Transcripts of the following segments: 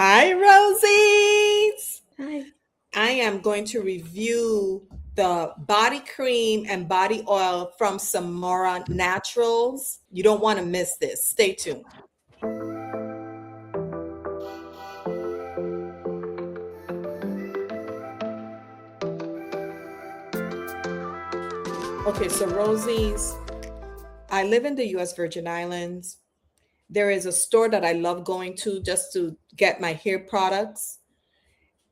Hi, Rosies. Hi. I am going to review the body cream and body oil from Samora Naturals. You don't want to miss this. Stay tuned. Okay, so Rosies, I live in the US Virgin Islands. There is a store that I love going to just to get my hair products.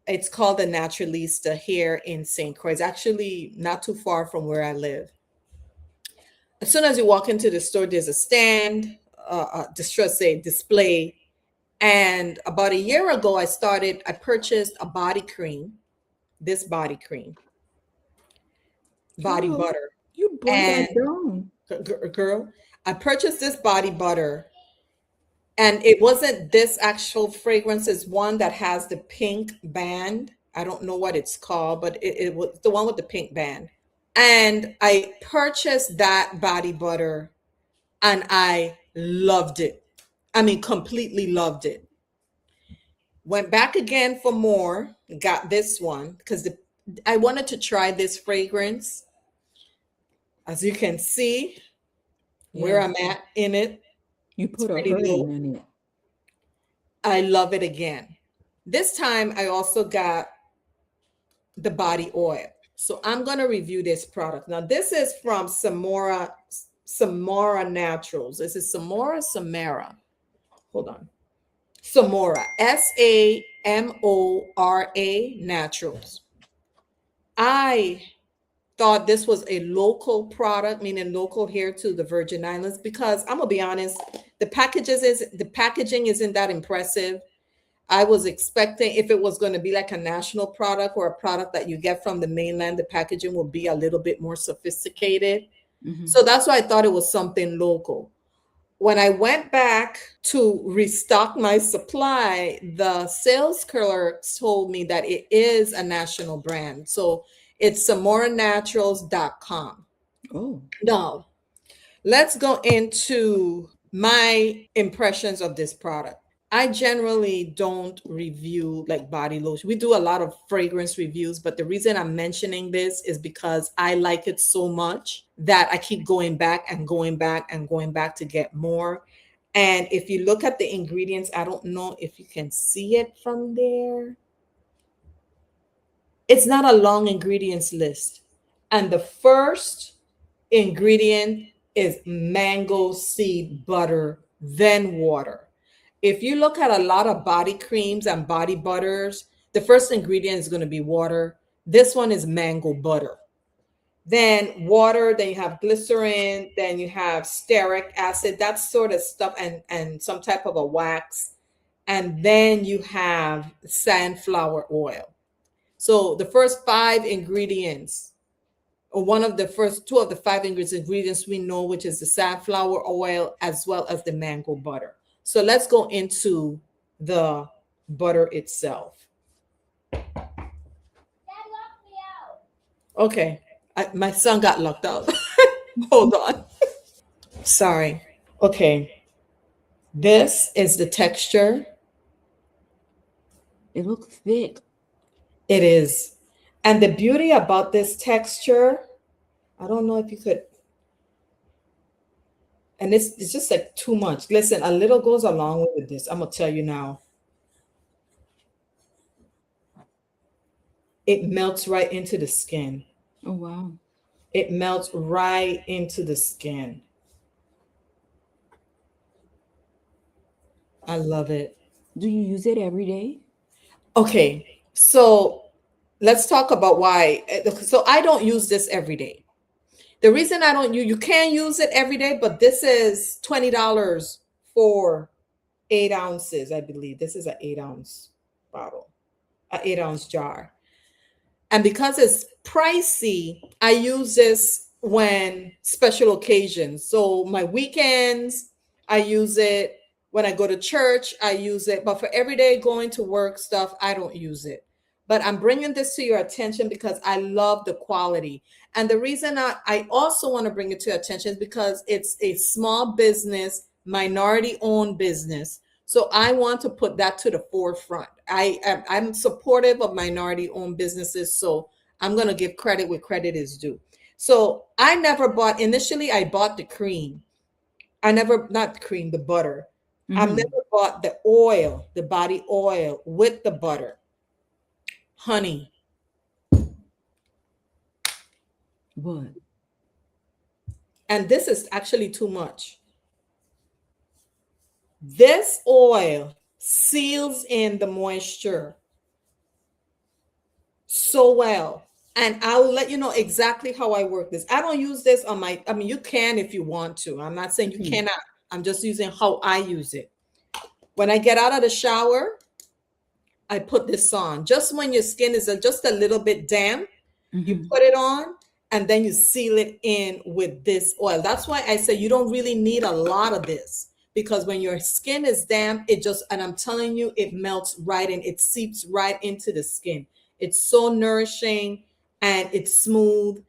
It's called the Naturalista here in St. Croix. It's actually not too far from where I live. As soon as you walk into the store, there's a stand, just should say display. And about a year ago, I purchased a body cream, this body cream, body Oh, butter. you brought that And down. girl, I purchased this body butter, and it wasn't this actual fragrance, it's one that has the pink band. I don't know what it's called, but it was the one with the pink band. And I purchased that body butter and I loved it. I mean, completely loved it. Went back again for more, got this one because I wanted to try this fragrance. As you can see, where Yes, I'm at in it, you it's put a pretty hurting low. on it. I love it again. This time, I also got the body oil. So I'm going to review this product. Now, this is from Samora Naturals. This is Samora. Hold on. Samora, Samora Naturals. I thought this was a local product, meaning local here to the Virgin Islands, because I'm gonna be honest, the packaging isn't that impressive. I was expecting if it was going to be like a national product or a product that you get from the mainland, the packaging will be a little bit more sophisticated. Hmm. So that's why I thought it was something local. When I went back to restock my supply, the sales clerk told me that it is a national brand. So it's samoranaturals.com. Oh, Now, let's go into my impressions of this product. I generally don't review like body lotion. We do a lot of fragrance reviews, but the reason I'm mentioning this is because I like it so much that I keep going back and going back and going back to get more. And if you look at the ingredients, I don't know if you can see it from there. It's not a long ingredients list. And the first ingredient is mango seed butter, then water. If you look at a lot of body creams and body butters, the first ingredient is going to be water. This one is mango butter. Then water, then you have glycerin, then you have stearic acid, that sort of stuff, and some type of a wax. And then you have sunflower oil. So the first five ingredients, or one of the first two of the five ingredients we know, which is the safflower oil as well as the mango butter. So let's go into the butter itself. Okay, my son got locked out. Hold on. Sorry. Okay, this is the texture. it looks thick. It is. And the beauty about this texture, I don't know if you could, and it's just like too much. Listen, a little goes a long way with this. I'm gonna tell you now. It melts right into the skin. Oh, wow. It melts right into the skin. I love it. Do you use it every day? Okay, so let's talk about why. So I don't use this every day. The reason I don't you can use it every day, but this is $20 for 8 ounces. I believe this is an 8 ounce bottle, an 8 ounce jar. And because it's pricey, I use this when special occasions. So my weekends, I use it. When I go to church, I use it. But for everyday going to work stuff, I don't use it. But I'm bringing this to your attention because I love the quality. And the reason I also want to bring it to your attention is because it's a small business, minority owned business. So I want to put that to the forefront. I'm supportive of minority owned businesses, so I'm going to give credit where credit is due. So I never bought, initially I bought the cream. I never, not the cream, the butter. I Mm-hmm. never bought the oil, the body oil with the butter. Honey, What? and this is actually too much. This oil seals in the moisture so well. And I'll let you know exactly how I work this. I don't use this on my, I mean, you can if you want to. I'm not saying you Mm-hmm. cannot. I'm just using how I use it. When I get out of the shower, I put this on. Just when your skin is just a little bit damp, you Mm-hmm. put it on and then you seal it in with this oil. That's why I say you don't really need a lot of this, because when your skin is damp, it just, and I'm telling you, it melts right in, it seeps right into the skin. It's so nourishing and it's smooth.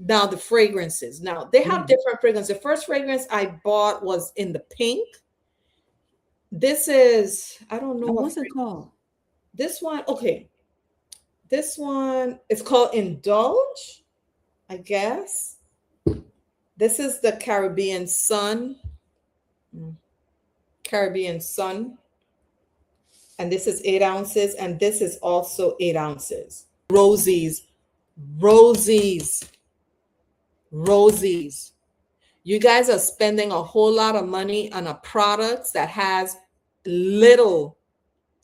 Now, the fragrances. Now, they have Mm. different fragrances. The first fragrance I bought was in the pink. This is, I don't know And what what's it called? this one, okay. This one is called Indulge, I guess. This is the Caribbean Sun. Caribbean Sun. And this is 8 ounces. And this is also 8 ounces. Rosies, rosies, rosies. You guys are spending a whole lot of money on a product that has little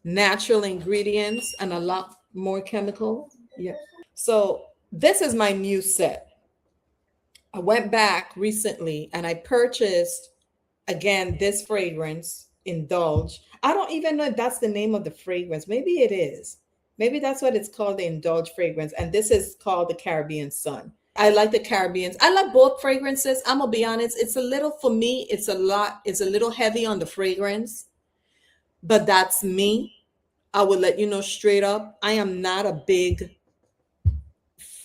natural ingredients and a lot more chemical. Yeah. So this is my new set. I went back recently and I purchased again this fragrance, Indulge. I don't even know if that's the name of the fragrance. Maybe it is. Maybe that's what it's called, the Indulge fragrance. And this is called the Caribbean Sun. I like the Caribbeans. I like both fragrances. I'm gonna be honest. It's a little, for me, it's a lot, it's a little heavy on the fragrance, but that's me. I would let you know straight up. I am not a big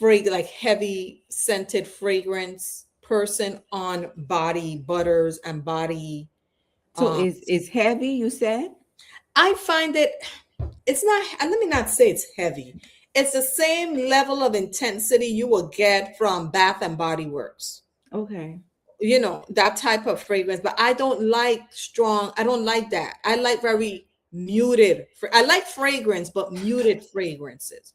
like heavy scented fragrance person on body butters and body. So um it's heavy, you said? I find it, it's not, and let me not say it's heavy. It's the same level of intensity you will get from Bath and Body Works. Okay. You know, that type of fragrance, but I don't like strong. I don't like that. I like very muted. I like fragrance, but muted fragrances.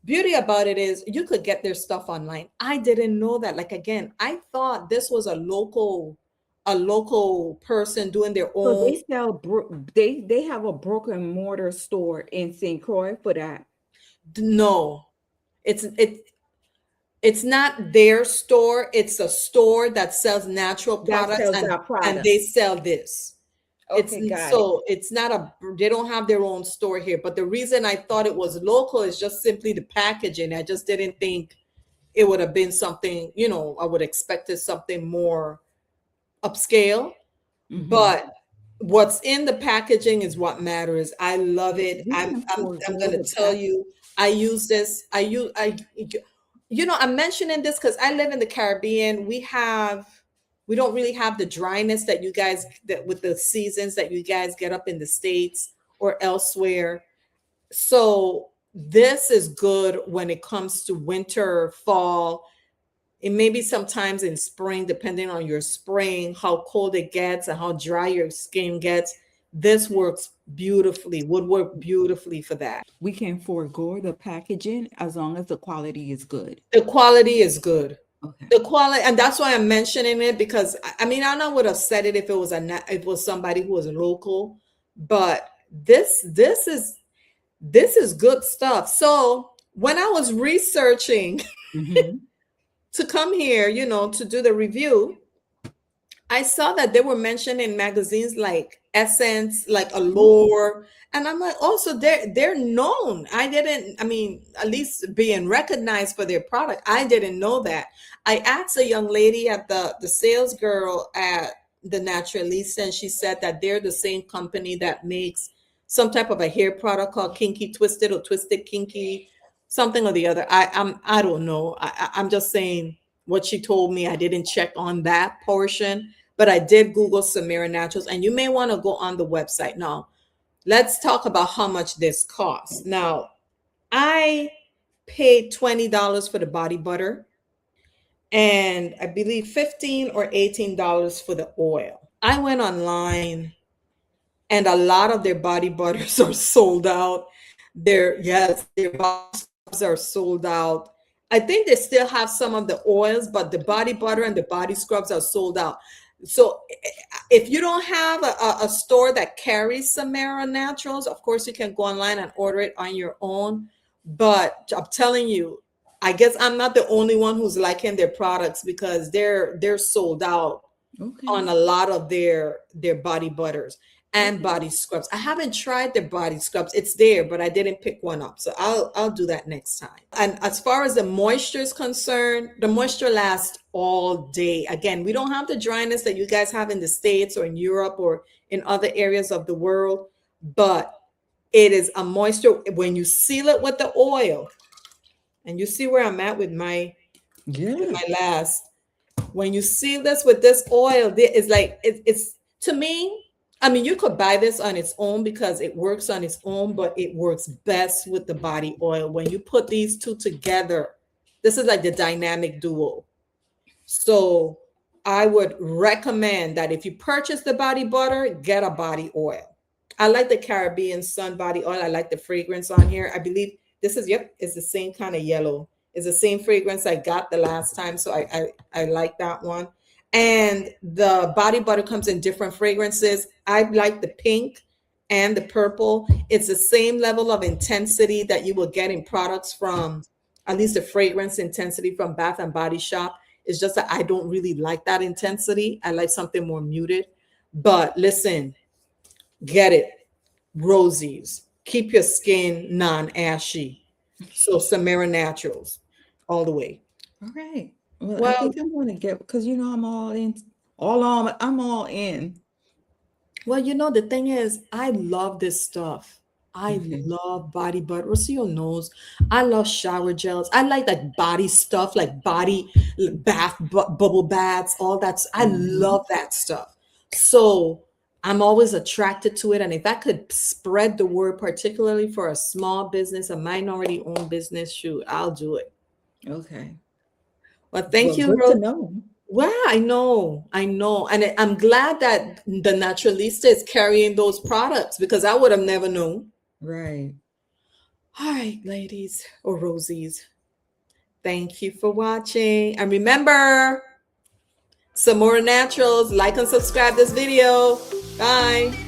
Beauty about it is you could get their stuff online. I didn't know that. Like, again, I thought this was a local person doing their So own. they sell they have a brick and mortar store in St. Croix for that. No, it's not their store. It's a store that sells natural That products, sells and our product. they sell this. It's Okay, got it. so it's not a, they don't have their own store here. But the reason I thought it was local is just simply the packaging. I just didn't think it would have been something, I would expected something more upscale. Mm-hmm. But what's in the packaging is what matters. I love it. We I'm can I'm I'm forego gonna the tell pack. you, I use this. I'm mentioning this because I live in the Caribbean. We don't really have the dryness that you guys, that with the seasons that you guys get up in the States or elsewhere. So this is good when it comes to winter, fall. It may be sometimes in spring, depending on your spring, how cold it gets and how dry your skin gets. This works beautifully, would work beautifully for that. We can forego the packaging as long as the quality is good. The quality is good. Okay. The quality, and that's why I'm mentioning it, because I mean, I know would have said it if it was if it was somebody who was local, but this is good stuff. So when I was researching Mm-hmm. to come here, to do the review, I saw that they were mentioned in magazines like Essence, like Allure, and I'm like, also they're known. I mean, at least being recognized for their product. I didn't know that. I asked a young lady at the sales girl at the Naturalista, and she said that they're the same company that makes some type of a hair product called Kinky Twisted or Twisted Kinky, something or the other. I don't know. I'm just saying what she told me. I didn't check on that portion, but I did Google Samora Naturals, and you may want to go on the website. Now, let's talk about how much this costs. Now, I paid $20 for the body butter, and I believe $15 or $18 for the oil. I went online, and a lot of their body butters are sold out. Their body scrubs are sold out. I think they still have some of the oils, but the body butter and the body scrubs are sold out. So if you don't have a store that carries Samora Naturals, of course you can go online and order it on your own. But I'm telling you, I guess I'm not the only one who's liking their products, because they're sold out Okay. on a lot of their body butters and body scrubs. I haven't tried their body scrubs. It's there, but I didn't pick one up. So I'll do that next time. And as far as the moisture is concerned, the moisture lasts all day. Again, we don't have the dryness that you guys have in the States or in Europe or in other areas of the world, but it is a moisture when you seal it with the oil. And you see where I'm at with my last. When you seal this with this oil, it's like it's to me. I mean, you could buy this on its own because it works on its own, but it works best with the body oil. When you put these two together, this is like the dynamic duo. So I would recommend that if you purchase the body butter, get a body oil. I like the Caribbean Sun body oil. I like the fragrance on here. I believe this is, yep, it's the same kind of yellow. It's the same fragrance I got the last time. So I like that one. And the body butter comes in different fragrances. I like the pink and the purple. It's the same level of intensity that you will get in products from, at least the fragrance intensity from Bath and Body Shop. It's just that I don't really like that intensity. I like something more muted. But listen, get it. Rosies. Keep your skin non-ashy. So Samora Naturals all the way. All right. Well, I Well, think I'm going to get, because I'm all in, I'm all in. well, the thing is, I love this stuff. I Okay. love body butter. See your nose. I love shower gels. I like body stuff, like body bath, bubble baths, all that. I Mhm. love that stuff. So I'm always attracted to it. And if I could spread the word, particularly for a small business, a minority owned business, shoot, I'll do it. Okay. Well, thank Well, you, good to Rose. know. Well, I know. And I'm glad that the Naturalista is carrying those products, because I would have never known. Right. All right, ladies or Rosies, thank you for watching. And remember, some more naturals, like and subscribe this video. Bye.